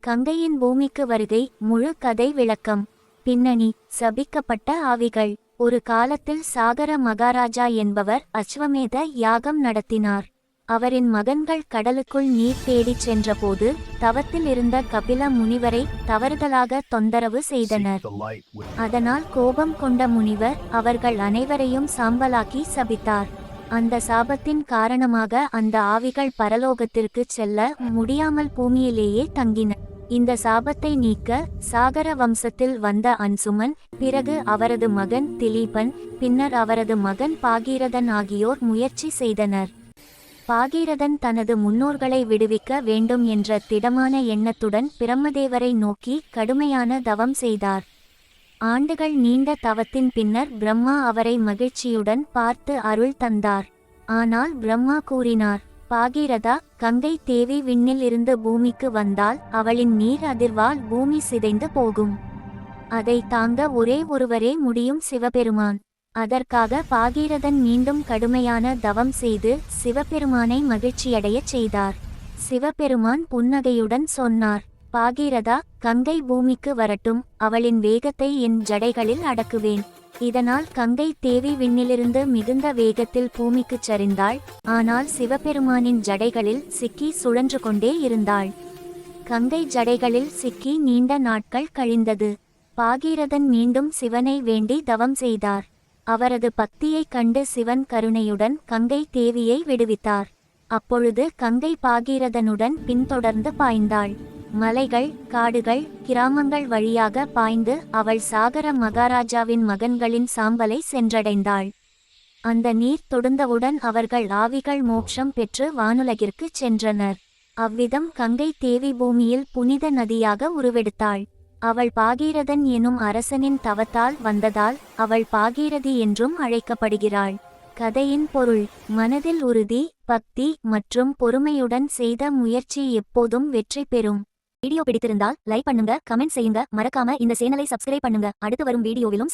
கங்கையின் பூமிக்கு வருகை. முழு கதை விளக்கம். பின்னணி. சபிக்கப்பட்ட ஆவிகள். ஒரு காலத்தில் சாகர மகாராஜா என்பவர் அஸ்வமேத யாகம் நடத்தினார். அவரின் மகன்கள் கடலுக்குள் நீர் தேடிச் சென்றபோது தவத்தில் இருந்த கபில முனிவரை தவறுதலாக தொந்தரவு செய்தனர். அதனால் கோபம் கொண்ட முனிவர் அவர்கள் அனைவரையும் சாம்பலாக்கி சபித்தார். அந்த சாபத்தின் காரணமாக அந்த ஆவிகள் பரலோகத்திற்கு செல்ல முடியாமல் பூமியிலேயே தங்கின. இந்த சாபத்தை நீக்க சாகர வம்சத்தில் வந்த அன்சுமன், பிறகு அவரது மகன் திலீபன், பின்னர் அவரது மகன் பாகீரதன் ஆகியோர் முயற்சி செய்தனர். பாகீரதன் தனது முன்னோர்களை விடுவிக்க வேண்டும் என்ற திடமான எண்ணத்துடன் பிரம்மதேவரை நோக்கி கடுமையான தவம் செய்தார். ஆண்டுகள் நீண்ட தவத்தின் பின்னர் பிரம்மா அவரை மகிழ்ச்சியுடன் பார்த்து அருள் தந்தார். ஆனால் பிரம்மா கூறினார், பாகீரதா, கங்கை தேவி விண்ணில் இருந்து பூமிக்கு வந்தால் அவளின் நீர் அதிர்வால் பூமி சிதைந்து போகும். அதை தாங்க ஒரே ஒருவரே முடியும், சிவபெருமான். அதற்காக பாகீரதன் மீண்டும் கடுமையான தவம் செய்து சிவபெருமானை மகிழ்ச்சியடையச் செய்தார். சிவபெருமான் புன்னகையுடன் சொன்னார், பாகீரதா, கங்கை பூமிக்கு வரட்டும், அவளின் வேகத்தை என் ஜடைகளில் அடக்குவேன். இதனால் கங்கை தேவி விண்ணிலிருந்து மிகுந்த வேகத்தில் பூமிக்குச் சரிந்தாள். ஆனால் சிவபெருமானின் ஜடைகளில் சிக்கி சுழன்று கொண்டே இருந்தாள். கங்கை ஜடைகளில் சிக்கி நீண்ட நாட்கள் கழிந்தது. பாகீரதன் மீண்டும் சிவனை வேண்டி தவம் செய்தார். அவரது பக்தியைக் கண்டு சிவன் கருணையுடன் கங்கை தேவியை விடுவித்தார். அப்பொழுது கங்கை பாகீரதனுடன் பின்தொடர்ந்து பாய்ந்தாள். மலைகள், காடுகள், கிராமங்கள் வழியாக பாய்ந்து அவள் சாகர மகாராஜாவின் மகன்களின் சாம்பலை சென்றடைந்தாள். அந்த நீர் தொடுந்தவுடன் அவர்கள் ஆவிகள் மோட்சம் பெற்று வானுலகிற்கு சென்றனர். அவ்விதம் கங்கை தேவி பூமியில் புனித நதியாக உருவெடுத்தாள். அவள் பாகீரதன் எனும் அரசனின் தவத்தால் வந்ததால் அவள் பாகீரதி என்றும் அழைக்கப்படுகிறாள். கதையின் பொருள். மனதில் உறுதி, பக்தி மற்றும் பொறுமையுடன் செய்த முயற்சி எப்போதும் வெற்றி பெறும். வீடியோ பிடித்திருந்தால் லைக் பண்ணுங்க, கமெண்ட் செய்யுங்க, மறக்காம இந்த சேனலை சப்ஸ்கிரைப் பண்ணுங்க. அடுத்து வரும் வீடியோவிலும்